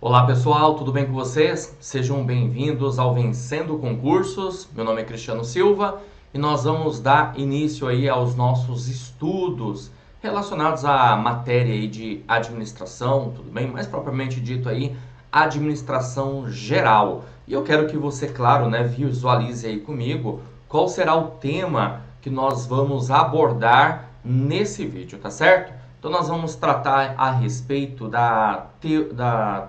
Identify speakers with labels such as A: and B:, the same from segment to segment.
A: Olá pessoal, tudo bem com vocês? Sejam bem-vindos ao Vencendo Concursos. Meu nome é Cristiano Silva e nós vamos dar início aí aos nossos estudos relacionados à matéria aí de administração, tudo bem? Mais propriamente dito aí, administração geral. E eu quero que você, claro, né, visualize aí comigo qual será o tema que nós vamos abordar nesse vídeo, tá certo? Então, nós vamos tratar a respeito da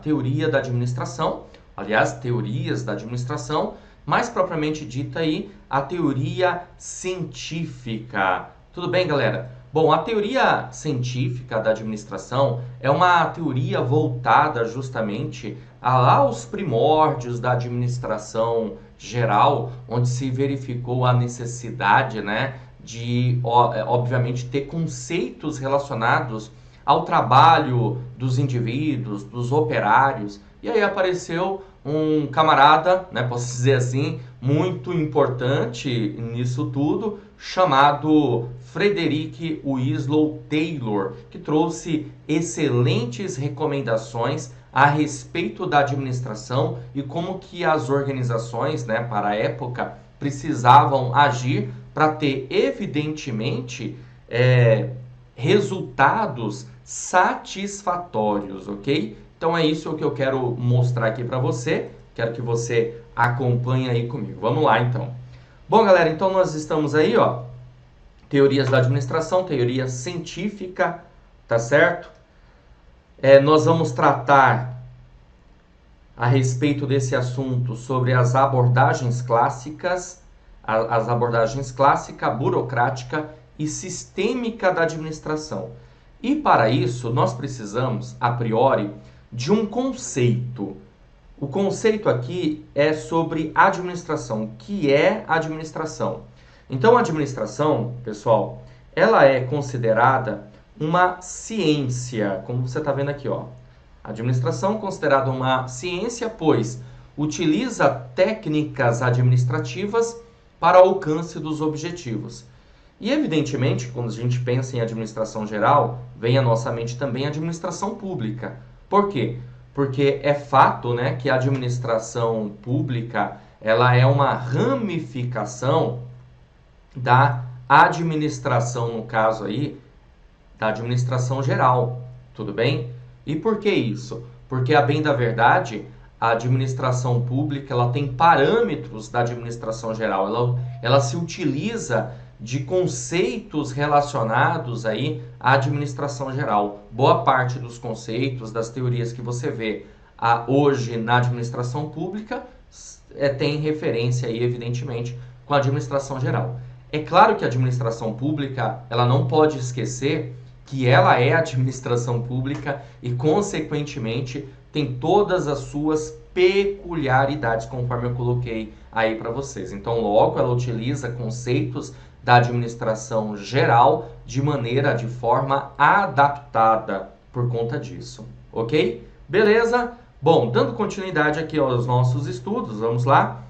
A: teoria da administração, aliás, teorias da administração, mais propriamente dita aí, a teoria científica. Tudo bem, galera? Bom, a teoria científica da administração é uma teoria voltada justamente aos primórdios da administração geral, onde se verificou a necessidade, né, de, obviamente, ter conceitos relacionados ao trabalho dos indivíduos, dos operários. E aí apareceu um camarada, né, posso dizer assim, muito importante nisso tudo, chamado Frederick Winslow Taylor, que trouxe excelentes recomendações a respeito da administração e como que as organizações, né, para a época, precisavam agir para ter, evidentemente, resultados satisfatórios, ok? Então é isso que eu quero mostrar aqui para você. Quero que você acompanhe aí comigo. Vamos lá, então. Bom, galera, então nós estamos aí, ó, teorias da administração, teoria científica, tá certo? Nós vamos tratar a respeito desse assunto sobre as abordagens clássicas, clássica, burocrática e sistêmica da administração. E para isso, nós precisamos, a priori, de um conceito. O conceito aqui é sobre administração. O que é administração? Então, a administração, pessoal, ela é considerada uma ciência, como você está vendo aqui, ó. A administração é considerada uma ciência, pois utiliza técnicas administrativas para o alcance dos objetivos. E, evidentemente, quando a gente pensa em administração geral, vem à nossa mente também a administração pública. Por quê? Porque é fato, né, que a administração pública ela é uma ramificação da administração, no caso aí, da administração geral. Tudo bem? E por que isso? Porque, a bem da verdade, a administração pública ela tem parâmetros da administração geral, ela se utiliza de conceitos relacionados aí à administração geral. Boa parte dos conceitos, das teorias que você vê hoje na administração pública tem referência aí, evidentemente, com a administração geral. É claro que a administração pública ela não pode esquecer que ela é administração pública e, consequentemente, tem todas as suas peculiaridades, conforme eu coloquei aí para vocês. Então, logo, ela utiliza conceitos da administração geral de forma adaptada por conta disso, ok? Beleza? Bom, dando continuidade aqui aos nossos estudos, vamos lá.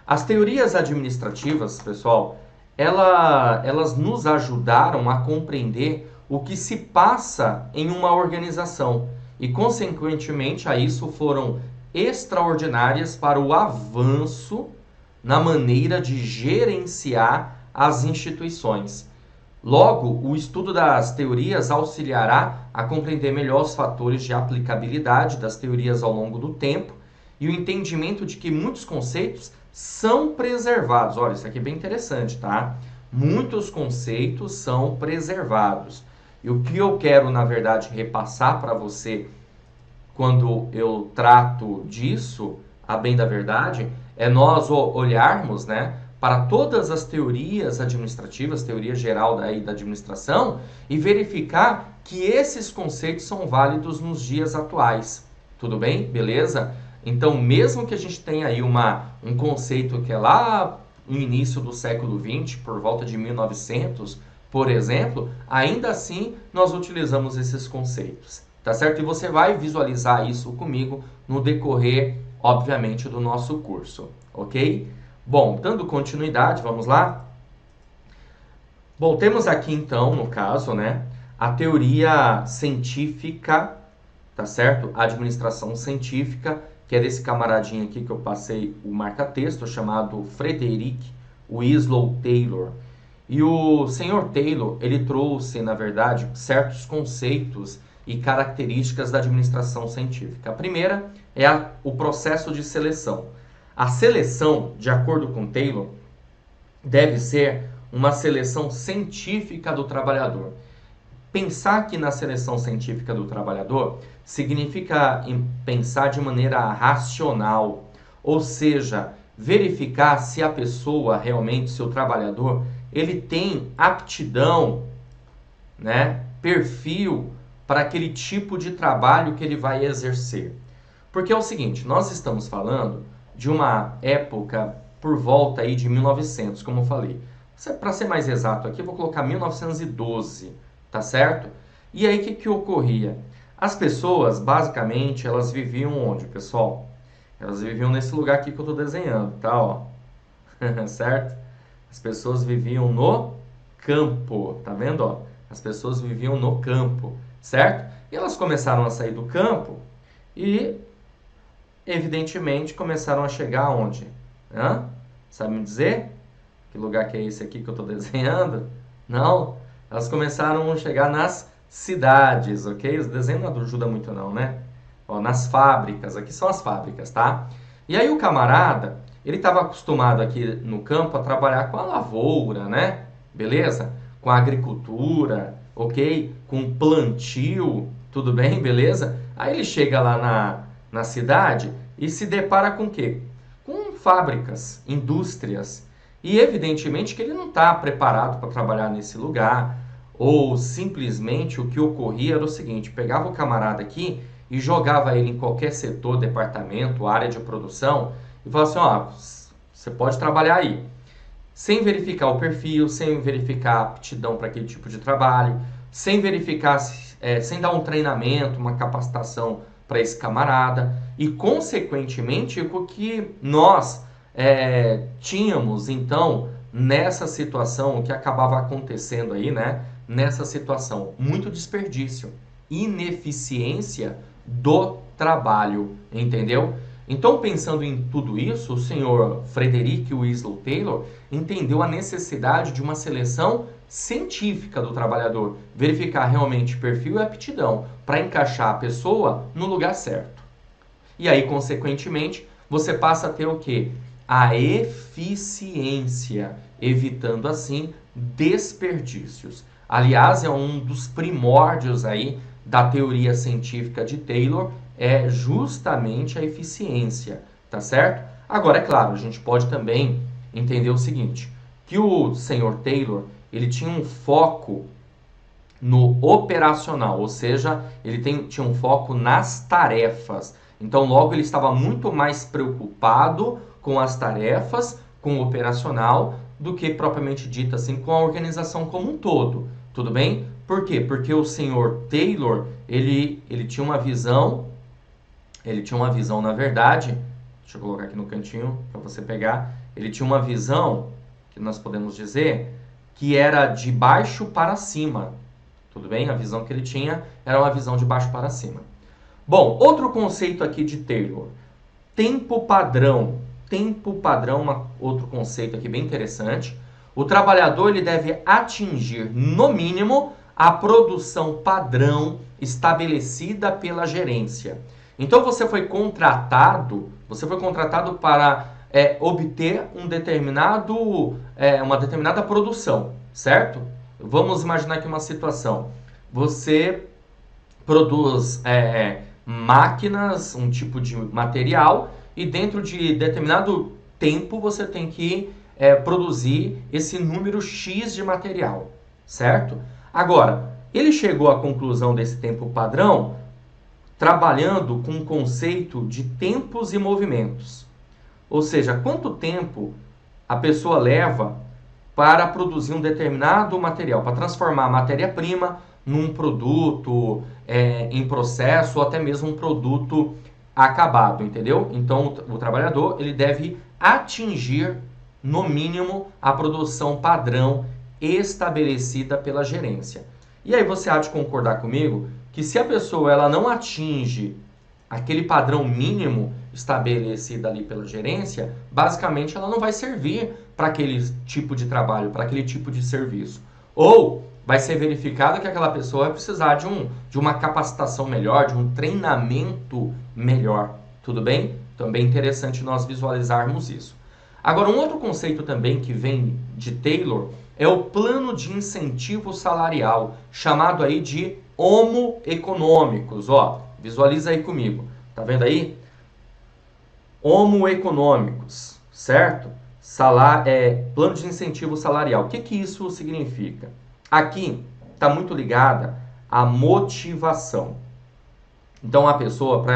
A: As teorias administrativas, pessoal, elas nos ajudaram a compreender o que se passa em uma organização e, consequentemente, a isso foram extraordinárias para o avanço na maneira de gerenciar as instituições. Logo, o estudo das teorias auxiliará a compreender melhor os fatores de aplicabilidade das teorias ao longo do tempo e o entendimento de que muitos conceitos são preservados. Olha, isso aqui é bem interessante, tá? Muitos conceitos são preservados. E o que eu quero, na verdade, repassar para você quando eu trato disso, a bem da verdade, é nós olharmos, né, para todas as teorias administrativas, teoria geral da administração, e verificar que esses conceitos são válidos nos dias atuais. Tudo bem? Beleza? Então, mesmo que a gente tenha aí um conceito que é lá no início do século XX, por volta de 1900, por exemplo, ainda assim nós utilizamos esses conceitos, tá certo? E você vai visualizar isso comigo no decorrer, obviamente, do nosso curso, ok? Bom, dando continuidade, vamos lá? Bom, temos aqui então, no caso, né, a teoria científica tá certo? Administração científica, que é desse camaradinho aqui que eu passei o marca-texto, chamado Frederick Winslow Taylor. E o senhor Taylor, ele trouxe, na verdade, certos conceitos e características da administração científica. A primeira é o processo de seleção. A seleção, de acordo com Taylor, deve ser uma seleção científica do trabalhador. Pensar aqui na seleção científica do trabalhador significa pensar de maneira racional, ou seja, verificar se a pessoa realmente, se o trabalhador, ele tem aptidão, né, perfil para aquele tipo de trabalho que ele vai exercer. Porque é o seguinte, nós estamos falando de uma época por volta aí de 1900, como eu falei. Para ser mais exato aqui, eu vou colocar 1912, tá certo? E aí, o que ocorria? As pessoas, basicamente, elas viviam onde, pessoal? Elas viviam nesse lugar aqui que eu estou desenhando, tá? Ó. Certo? As pessoas viviam no campo, tá vendo? Ó? As pessoas viviam no campo, certo? E elas começaram a sair do campo e, evidentemente, começaram a chegar aonde? Sabe me dizer? Que lugar que é esse aqui que eu estou desenhando? Não? Elas começaram a chegar nas cidades, ok? O desenho não ajuda muito não, né? Ó, nas fábricas, aqui são as fábricas, tá? E aí o camarada, ele estava acostumado aqui no campo a trabalhar com a lavoura, né? Beleza? Com a agricultura, ok? Com plantio, tudo bem? Beleza? Aí ele chega lá na cidade e se depara com o quê? Com fábricas, indústrias. E evidentemente que ele não está preparado para trabalhar nesse lugar. Ou simplesmente o que ocorria era o seguinte, pegava o camarada aqui e jogava ele em qualquer setor, departamento, área de produção e falava assim, ó, você pode trabalhar aí. Sem verificar o perfil, sem verificar a aptidão para aquele tipo de trabalho, sem verificar, sem dar um treinamento, uma capacitação para esse camarada. E consequentemente o que nós tínhamos então nessa situação, o que acabava acontecendo aí, né? Nessa situação, muito desperdício, ineficiência do trabalho, entendeu? Então, pensando em tudo isso, o senhor Frederick Winslow Taylor entendeu a necessidade de uma seleção científica do trabalhador, verificar realmente perfil e aptidão para encaixar a pessoa no lugar certo. E aí, consequentemente, você passa a ter o quê? A eficiência, evitando assim desperdícios. Aliás, é um dos primórdios aí da teoria científica de Taylor, é justamente a eficiência, tá certo? Agora, é claro, a gente pode também entender o seguinte, que o senhor Taylor, ele tinha um foco no operacional, ou seja, ele tinha um foco nas tarefas. Então, logo, ele estava muito mais preocupado com as tarefas, com o operacional, do que propriamente dito assim, com a organização como um todo. Tudo bem? Por quê? Porque o senhor Taylor, ele tinha uma visão, na verdade, deixa eu colocar aqui no cantinho para você pegar, ele tinha uma visão, que nós podemos dizer, que era de baixo para cima. Tudo bem? A visão que ele tinha era uma visão de baixo para cima. Bom, outro conceito aqui de Taylor, tempo padrão. Tempo padrão, outro conceito aqui bem interessante. O trabalhador ele deve atingir, no mínimo, a produção padrão estabelecida pela gerência. Então você foi contratado para obter uma determinada produção, certo? Vamos imaginar aqui uma situação. Você produz máquinas, um tipo de material, e dentro de determinado tempo você tem que produzir esse número X de material, certo? Agora, ele chegou à conclusão desse tempo padrão trabalhando com o conceito de tempos e movimentos. Ou seja, quanto tempo a pessoa leva para produzir um determinado material, para transformar a matéria-prima num produto em processo ou até mesmo um produto acabado, entendeu? Então, o trabalhador ele deve atingir, no mínimo, a produção padrão estabelecida pela gerência. E aí você há de concordar comigo que se a pessoa ela não atinge aquele padrão mínimo estabelecido ali pela gerência, basicamente ela não vai servir para aquele tipo de trabalho, para aquele tipo de serviço. Ou vai ser verificado que aquela pessoa vai precisar de uma capacitação melhor, de um treinamento melhor. Tudo bem? Então é bem interessante nós visualizarmos isso. Agora, um outro conceito também que vem de Taylor é o plano de incentivo salarial, chamado aí de homo econômicos. Ó, visualiza aí comigo. Tá vendo aí? Homo econômicos, certo? Plano de incentivo salarial. O que isso significa? Aqui está muito ligada à motivação. Então, a pessoa, para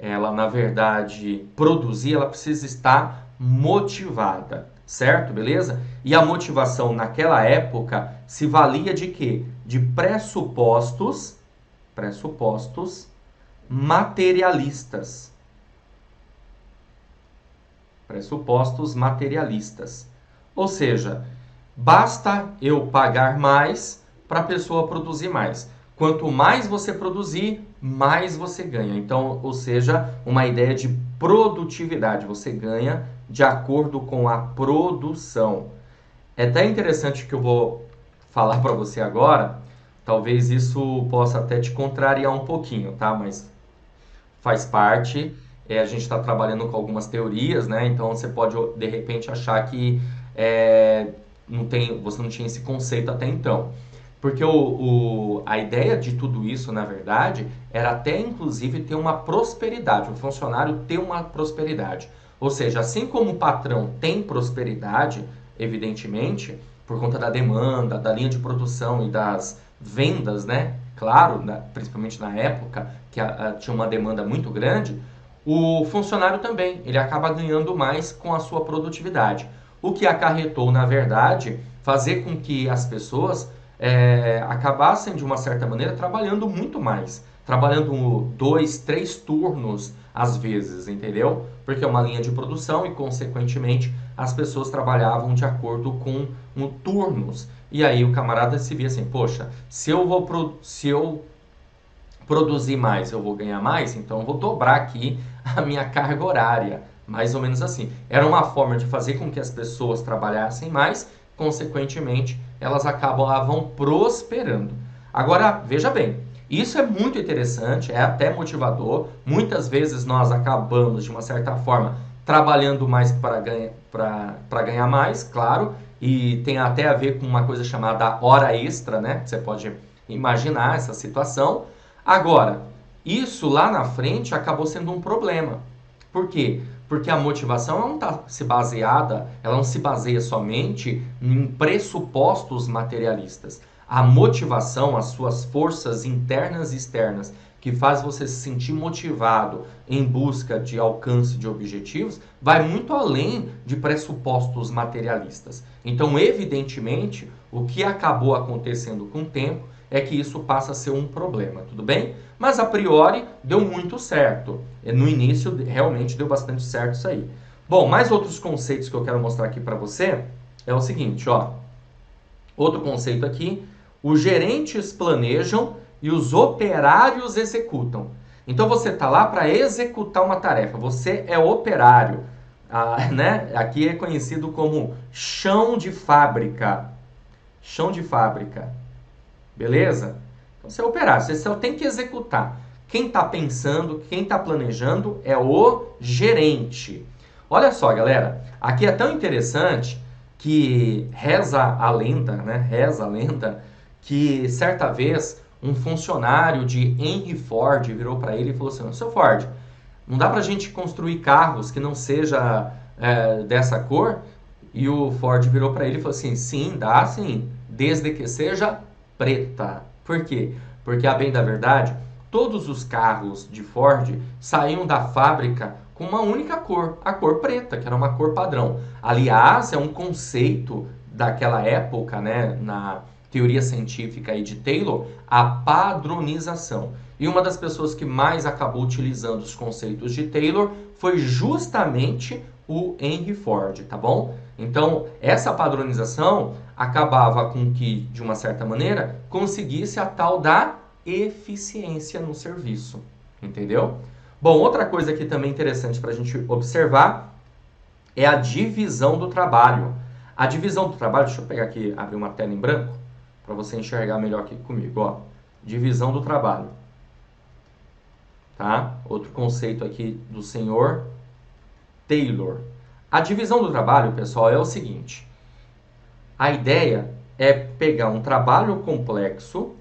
A: ela, na verdade, produzir, ela precisa estar motivada, certo? Beleza? E a motivação naquela época se valia de quê? De pressupostos materialistas. Pressupostos materialistas. Ou seja, basta eu pagar mais para a pessoa produzir mais. Quanto mais você produzir, mais você ganha. Então, ou seja, uma ideia de produtividade. Você ganha de acordo com a produção. É até interessante que eu vou falar para você agora. Talvez isso possa até te contrariar um pouquinho, tá? Mas faz parte. A gente está trabalhando com algumas teorias, né? Então você pode de repente achar que você não tinha esse conceito até então. Porque a ideia de tudo isso, na verdade, era até inclusive ter uma prosperidade, o funcionário ter uma prosperidade. Ou seja, assim como o patrão tem prosperidade, evidentemente, por conta da demanda, da linha de produção e das vendas, né? Claro, principalmente na época, que tinha uma demanda muito grande, o funcionário também, ele acaba ganhando mais com a sua produtividade. O que acarretou, na verdade, fazer com que as pessoas acabassem, de uma certa maneira, trabalhando muito mais. Trabalhando 2, 3 turnos às vezes, entendeu? Porque é uma linha de produção e, consequentemente, as pessoas trabalhavam de acordo com turnos. E aí o camarada se via assim, poxa, se eu produzir mais, eu vou ganhar mais, então eu vou dobrar aqui a minha carga horária. Mais ou menos assim. Era uma forma de fazer com que as pessoas trabalhassem mais, consequentemente, elas acabavam prosperando. Agora, veja bem, isso é muito interessante, é até motivador. Muitas vezes nós acabamos, de uma certa forma, trabalhando mais para ganhar mais, claro, e tem até a ver com uma coisa chamada hora extra, né? Você pode imaginar essa situação. Agora, isso lá na frente acabou sendo um problema. Por quê? Porque a motivação ela não se baseia somente em pressupostos materialistas. A motivação, as suas forças internas e externas, que faz você se sentir motivado em busca de alcance de objetivos, vai muito além de pressupostos materialistas. Então, evidentemente, o que acabou acontecendo com o tempo é que isso passa a ser um problema, tudo bem? Mas a priori deu muito certo. No início realmente deu bastante certo isso aí. Bom, mais outros conceitos que eu quero mostrar aqui para você é o seguinte, ó. Outro conceito aqui, os gerentes planejam e os operários executam. Então você está lá para executar uma tarefa, você é operário, né? Aqui é conhecido como chão de fábrica. Chão de fábrica. Beleza? Então você é operário, você só tem que executar. Quem está pensando, quem está planejando é o gerente. Olha só, galera, aqui é tão interessante que reza a lenda, né? Reza a lenda que certa vez um funcionário de Henry Ford virou para ele e falou assim: Seu Ford, não dá para a gente construir carros que não seja dessa cor? E o Ford virou para ele e falou assim: Sim, dá sim, desde que seja preta. Por quê? Porque, a bem da verdade, todos os carros de Ford saíam da fábrica com uma única cor, a cor preta, que era uma cor padrão. Aliás, é um conceito daquela época, né, na teoria científica aí de Taylor, a padronização. E uma das pessoas que mais acabou utilizando os conceitos de Taylor foi justamente o Henry Ford, tá bom? Então, essa padronização acabava com que, de uma certa maneira, conseguisse a tal da eficiência no serviço, entendeu? Bom, outra coisa aqui também interessante para a gente observar é a divisão do trabalho. A divisão do trabalho, deixa eu pegar aqui, abrir uma tela em branco, para você enxergar melhor aqui comigo, ó. Divisão do trabalho. Tá? Outro conceito aqui do senhor Taylor. A divisão do trabalho, pessoal, é o seguinte. A ideia é pegar um trabalho complexo,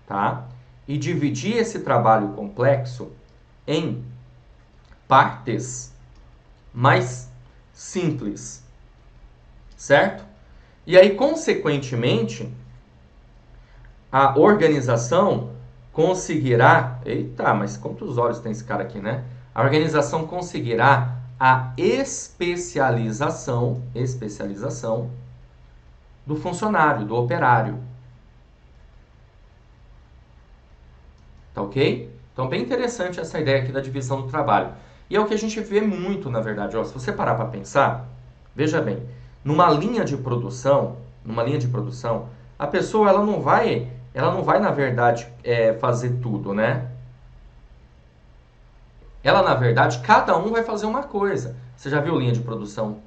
A: tá? E dividir esse trabalho complexo em partes mais simples, certo? E aí, consequentemente, a organização conseguirá... Eita, mas quantos olhos tem esse cara aqui, né? A organização conseguirá a especialização do funcionário, do operário. Tá ok? Então, bem interessante essa ideia aqui da divisão do trabalho. E é o que a gente vê muito, na verdade. Ó, se você parar para pensar, veja bem, numa linha de produção, a pessoa ela não vai, na verdade, fazer tudo, né? Ela, na verdade, cada um vai fazer uma coisa. Você já viu linha de produção?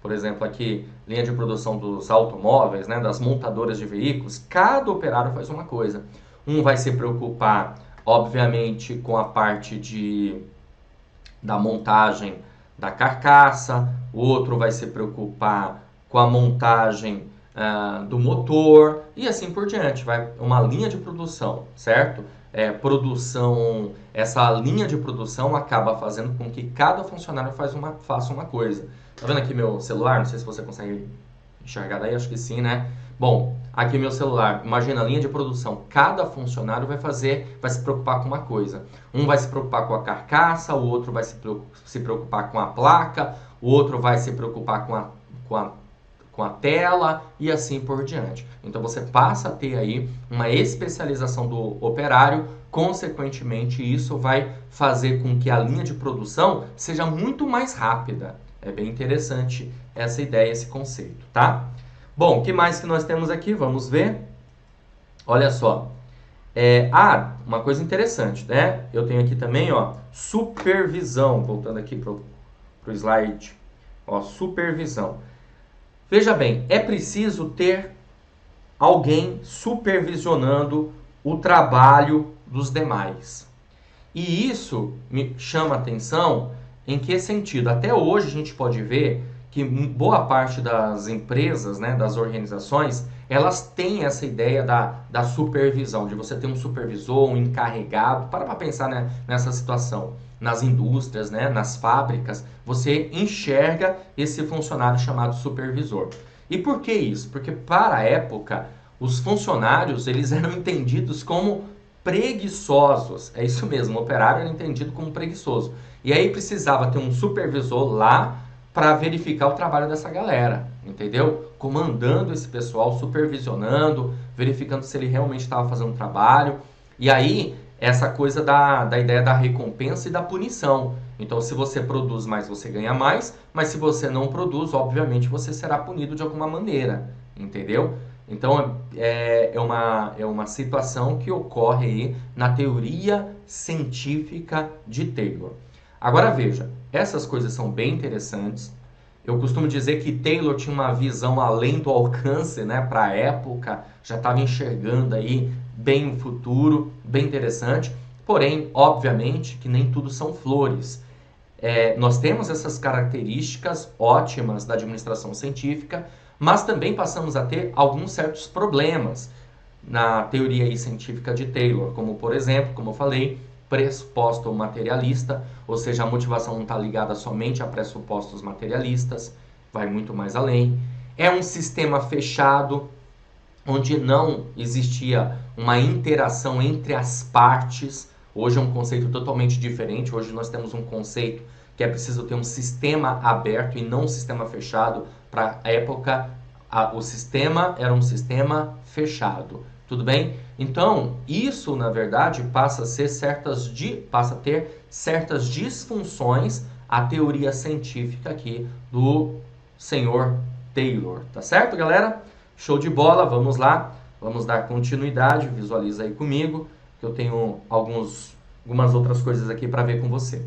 A: Por exemplo, aqui, linha de produção dos automóveis, né, das montadoras de veículos. Cada operário faz uma coisa. Um vai se preocupar, obviamente, com a parte da montagem da carcaça. O outro vai se preocupar com a montagem do motor. E assim por diante. Vai uma linha de produção, certo? Essa linha de produção acaba fazendo com que cada funcionário faça uma coisa. Tá vendo aqui meu celular? Não sei se você consegue enxergar daí, acho que sim, né? Bom, aqui meu celular, imagina a linha de produção, cada funcionário vai se preocupar com uma coisa. Um vai se preocupar com a carcaça, o outro vai se preocupar com a placa, o outro vai se preocupar com a tela e assim por diante. Então você passa a ter aí uma especialização do operário, consequentemente isso vai fazer com que a linha de produção seja muito mais rápida. É bem interessante essa ideia, esse conceito, tá? Bom, o que mais que nós temos aqui? Vamos ver. Olha só. Uma coisa interessante, né? Eu tenho aqui também, ó, supervisão. Voltando aqui pro slide. Ó, supervisão. Veja bem, é preciso ter alguém supervisionando o trabalho dos demais. E isso me chama a atenção em que sentido? Até hoje a gente pode ver que boa parte das empresas, né, das organizações, elas têm essa ideia da supervisão, de você ter um supervisor, um encarregado. Para pensar, né, nessa situação. Nas indústrias, né, nas fábricas, você enxerga esse funcionário chamado supervisor. E por que isso? Porque para a época, os funcionários eles eram entendidos como preguiçosos. É isso mesmo, o operário era entendido como preguiçoso. E aí precisava ter um supervisor lá para verificar o trabalho dessa galera, entendeu? Comandando esse pessoal, supervisionando, verificando se ele realmente estava fazendo o trabalho. E aí, essa coisa da ideia da recompensa e da punição. Então, se você produz mais, você ganha mais, mas se você não produz, obviamente, você será punido de alguma maneira, entendeu? Então, é uma situação que ocorre aí na teoria científica de Taylor. Agora veja, essas coisas são bem interessantes. Eu costumo dizer que Taylor tinha uma visão além do alcance, né, para a época, já estava enxergando aí bem o futuro, bem interessante. Porém, obviamente, que nem tudo são flores. Nós temos essas características ótimas da administração científica, mas também passamos a ter alguns certos problemas na teoria aí científica de Taylor, como por exemplo, como eu falei, pressuposto materialista, ou seja, a motivação não está ligada somente a pressupostos materialistas, vai muito mais além. É um sistema fechado, onde não existia uma interação entre as partes. Hoje é um conceito totalmente diferente. Hoje nós temos um conceito que é preciso ter um sistema aberto e não um sistema fechado. Para a época, o sistema era um sistema fechado. Tudo bem? Então, isso, na verdade, passa a ter certas disfunções a teoria científica aqui do senhor Taylor. Tá certo, galera? Show de bola, vamos lá. Vamos dar continuidade, visualiza aí comigo, que eu tenho algumas outras coisas aqui para ver com você.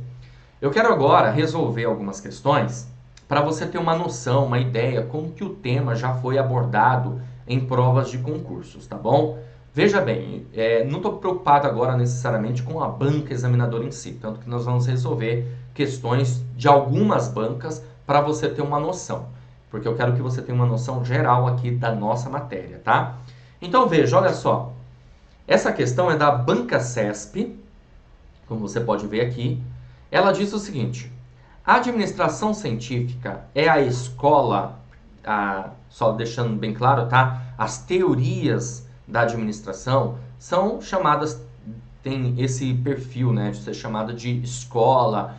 A: Eu quero agora resolver algumas questões para você ter uma noção, uma ideia, como que o tema já foi abordado em provas de concursos, tá bom? Veja bem, não estou preocupado agora necessariamente com a banca examinadora em si, tanto que nós vamos resolver questões de algumas bancas para você ter uma noção, porque eu quero que você tenha uma noção geral aqui da nossa matéria, tá? Então veja, olha só, essa questão é da Banca CESP, como você pode ver aqui. Ela diz o seguinte: a administração científica é a escola, só deixando bem claro, tá? As teorias da administração são chamadas, tem esse perfil, né, de ser chamada de escola,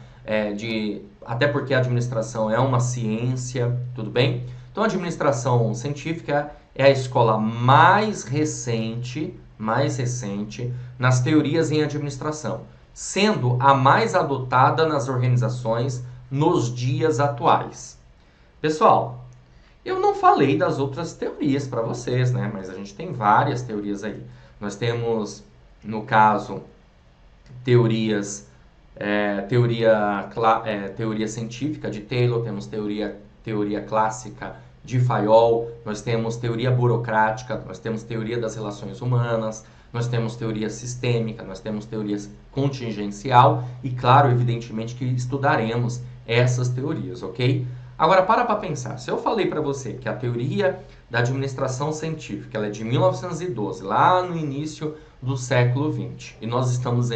A: até porque a administração é uma ciência, tudo bem? Então a administração científica é a escola mais recente nas teorias em administração, sendo a mais adotada nas organizações nos dias atuais. Pessoal, eu não falei das outras teorias para vocês, né? Mas a gente tem várias teorias aí. Nós temos, no caso, teoria científica de Taylor, temos teoria clássica de Fayol, nós temos teoria burocrática, nós temos teoria das relações humanas, nós temos teoria sistêmica, nós temos teoria contingencial e, claro, evidentemente que estudaremos essas teorias, ok? Agora, para pensar. Se eu falei para você que a teoria da administração científica ela é de 1912, lá no início do século XX, e nós estamos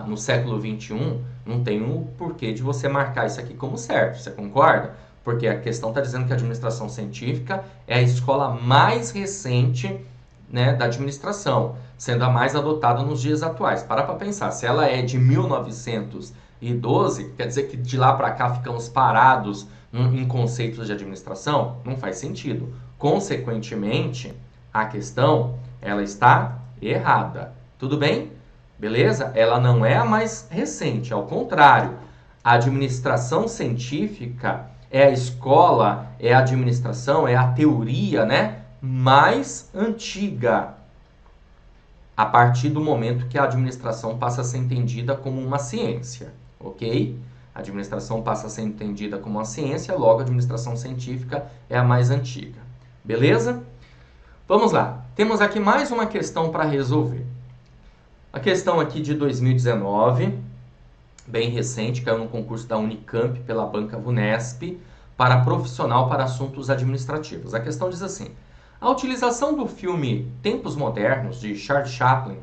A: no século XXI, não tem um porquê de você marcar isso aqui como certo, você concorda? Porque a questão está dizendo que a administração científica é a escola mais recente, né, da administração, sendo a mais adotada nos dias atuais. Para pensar, se ela é de 1912, quer dizer que de lá para cá ficamos parados em conceitos de administração? Não faz sentido. Consequentemente, a questão ela está errada. Tudo bem? Beleza? Ela não é a mais recente, ao contrário. A administração científica é a escola, é a administração, é a teoria, né, mais antiga, a partir do momento que a administração passa a ser entendida como uma ciência, ok? A administração passa a ser entendida como uma ciência, logo a administração científica é a mais antiga. Beleza? Vamos lá. Temos aqui mais uma questão para resolver. A questão aqui de 2019, bem recente, caiu no concurso da Unicamp pela banca VUNESP, para profissional para assuntos administrativos. A questão diz assim: a utilização do filme Tempos Modernos, de Charles Chaplin,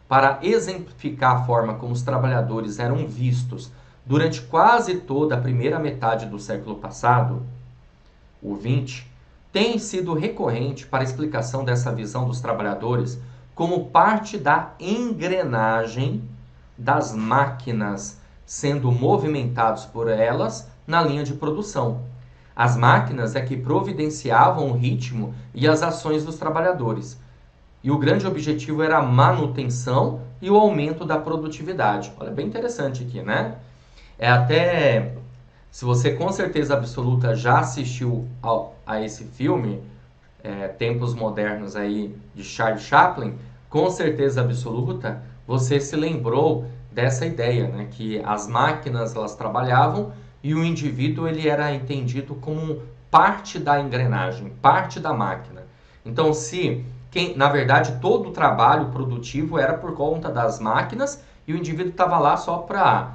A: para exemplificar a forma como os trabalhadores eram vistos durante quase toda a primeira metade do século passado, o XX, tem sido recorrente para a explicação dessa visão dos trabalhadores como parte da engrenagem das máquinas sendo movimentados por elas na linha de produção. As máquinas é que providenciavam o ritmo e as ações dos trabalhadores. E o grande objetivo era a manutenção e o aumento da produtividade. Olha, bem interessante aqui, né? Se você com certeza absoluta já assistiu a esse filme, Tempos Modernos aí, de Charles Chaplin, com certeza absoluta, você se lembrou dessa ideia, né? Que as máquinas, elas trabalhavam e o indivíduo ele era entendido como parte da engrenagem, parte da máquina. Então, na verdade, todo o trabalho produtivo era por conta das máquinas e o indivíduo estava lá só para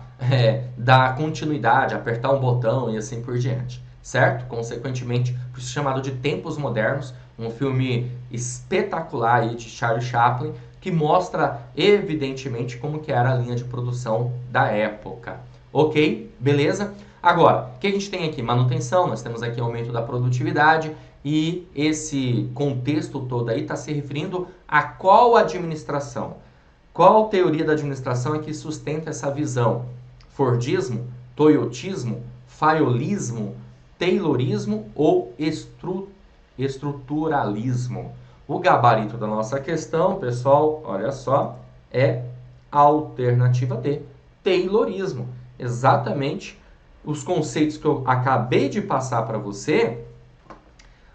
A: dar continuidade, apertar um botão e assim por diante, certo? Consequentemente, por isso chamado de Tempos Modernos, um filme espetacular aí de Charles Chaplin, que mostra evidentemente como que era a linha de produção da época. Ok? Beleza? Agora, o que a gente tem aqui? Manutenção, nós temos aqui aumento da produtividade e esse contexto todo aí está se referindo a qual administração? Qual teoria da administração é que sustenta essa visão? Fordismo, toyotismo, fayolismo, taylorismo ou estruturalismo? O gabarito da nossa questão, pessoal, olha só, é a alternativa D, taylorismo. Exatamente os conceitos que eu acabei de passar para você,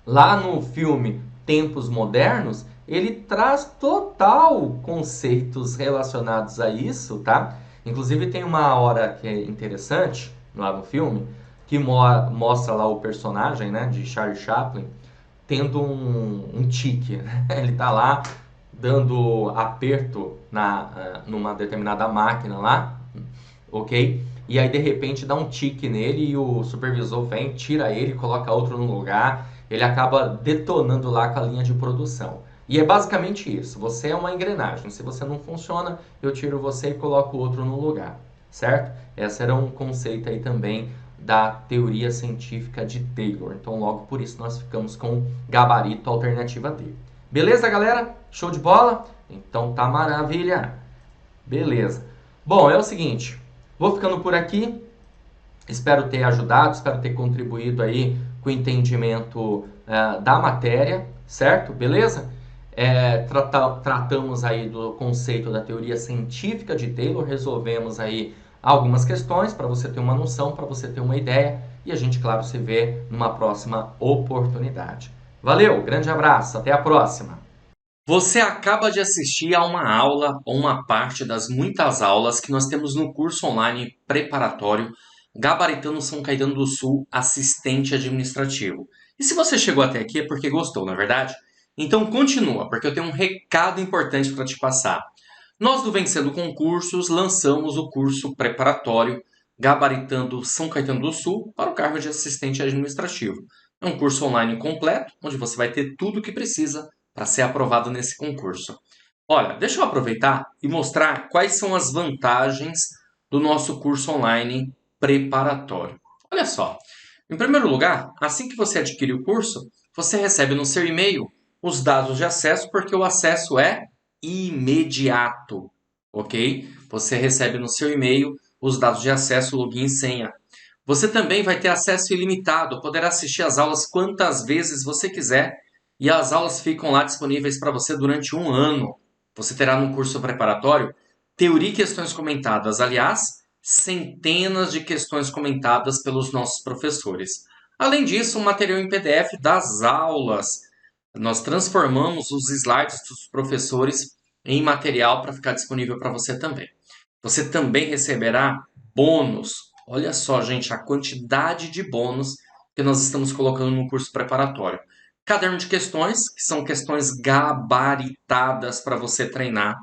A: Lá no filme Tempos Modernos, ele traz total conceitos relacionados a isso, tá? Inclusive tem uma hora que é interessante lá no filme, que mostra lá o personagem, né, de Charlie Chaplin, tendo um tique, né? Ele tá lá dando aperto numa determinada máquina lá, ok? E aí de repente dá um tique nele e o supervisor vem, tira ele, coloca outro no lugar, ele acaba detonando lá com a linha de produção. E é basicamente isso, você é uma engrenagem, se você não funciona, eu tiro você e coloco outro no lugar, certo? Esse era um conceito aí também da teoria científica de Taylor, então logo por isso nós ficamos com gabarito alternativa D. Beleza, galera? Show de bola? Então tá maravilha! Beleza. Bom, é o seguinte, vou ficando por aqui. Espero ter ajudado, espero ter contribuído aí com o entendimento da matéria, certo? Beleza? Tratamos aí do conceito da teoria científica de Taylor, resolvemos aí algumas questões para você ter uma noção, para você ter uma ideia e a gente, claro, se vê numa próxima oportunidade. Valeu, grande abraço, até a próxima! Você acaba de assistir a uma aula ou uma parte das muitas aulas que nós temos no curso online preparatório Gabaritando São Caetano do Sul Assistente Administrativo. E se você chegou até aqui é porque gostou, não é verdade? Então continua, porque eu tenho um recado importante para te passar. Nós do Vencendo Concursos lançamos o curso preparatório Gabaritando São Caetano do Sul para o cargo de assistente administrativo. É um curso online completo, onde você vai ter tudo o que precisa para ser aprovado nesse concurso. Olha, deixa eu aproveitar e mostrar quais são as vantagens do nosso curso online preparatório. Olha só, em primeiro lugar, assim que você adquire o curso, você recebe no seu e-mail os dados de acesso, porque o acesso é imediato, ok? Você recebe no seu e-mail os dados de acesso, login e senha. Você também vai ter acesso ilimitado, poderá assistir às aulas quantas vezes você quiser e as aulas ficam lá disponíveis para você durante um ano. Você terá no curso preparatório teoria e questões comentadas, aliás, centenas de questões comentadas pelos nossos professores. Além disso, um material em PDF das aulas. Nós transformamos os slides dos professores em material para ficar disponível para você também. Você também receberá bônus. Olha só, gente, a quantidade de bônus que nós estamos colocando no curso preparatório. Caderno de questões, que são questões gabaritadas para você treinar,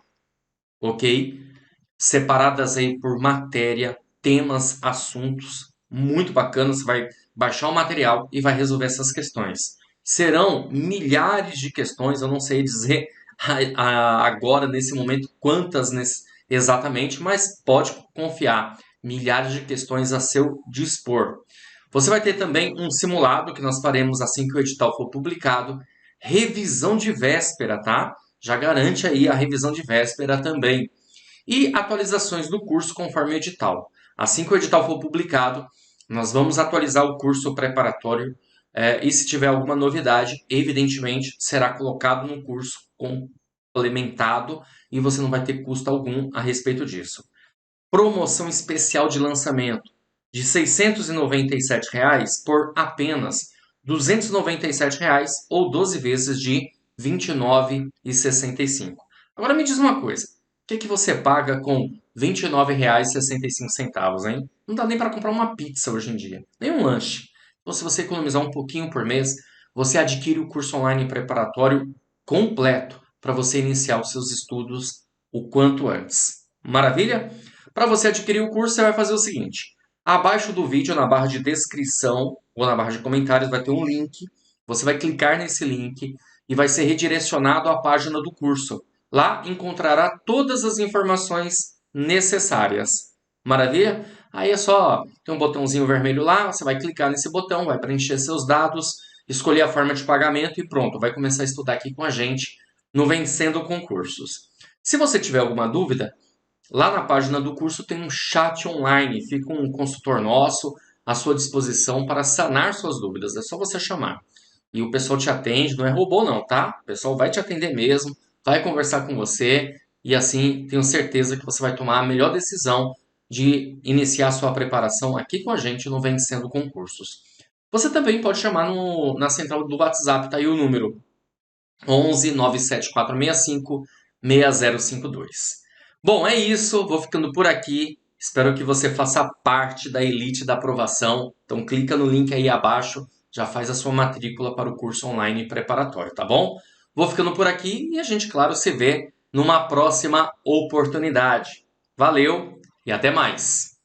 A: ok? Separadas aí por matéria, temas, assuntos, muito bacana. Você vai baixar o material e vai resolver essas questões. Serão milhares de questões, eu não sei dizer agora, nesse momento, quantas exatamente, mas pode confiar, milhares de questões a seu dispor. Você vai ter também um simulado que nós faremos assim que o edital for publicado, revisão de véspera, tá? Já garante aí a revisão de véspera também. E atualizações do curso conforme o edital. Assim que o edital for publicado, nós vamos atualizar o curso preparatório e se tiver alguma novidade, evidentemente será colocado no curso complementado e você não vai ter custo algum a respeito disso. Promoção especial de lançamento de R$ 697 reais por apenas R$ 297 reais ou 12 vezes de R$ 29,65. Agora me diz uma coisa, o que você paga com R$ 29,65, hein? Não dá nem para comprar uma pizza hoje em dia, nem um lanche. Então, se você economizar um pouquinho por mês, você adquire o curso online preparatório completo para você iniciar os seus estudos o quanto antes. Maravilha? Para você adquirir o curso, você vai fazer o seguinte: abaixo do vídeo, na barra de descrição ou na barra de comentários, vai ter um link. Você vai clicar nesse link e vai ser redirecionado à página do curso. Lá encontrará todas as informações necessárias. Maravilha? Aí é só, tem um botãozinho vermelho lá, você vai clicar nesse botão, vai preencher seus dados, escolher a forma de pagamento e pronto, vai começar a estudar aqui com a gente no Vencendo Concursos. Se você tiver alguma dúvida, lá na página do curso tem um chat online, fica um consultor nosso à sua disposição para sanar suas dúvidas, é só você chamar. E o pessoal te atende, não é robô não, tá? O pessoal vai te atender mesmo, vai conversar com você e assim tenho certeza que você vai tomar a melhor decisão de iniciar sua preparação aqui com a gente no Vencendo Concursos.
B: Você também pode chamar na central do WhatsApp, tá aí o número 11 97465 6052. Bom, é isso, vou ficando por aqui. Espero que você faça parte da elite da aprovação. Então clica no link aí abaixo, já faz a sua matrícula para o curso online preparatório, tá bom? Vou ficando por aqui e a gente, claro, se vê numa próxima oportunidade. Valeu e até mais!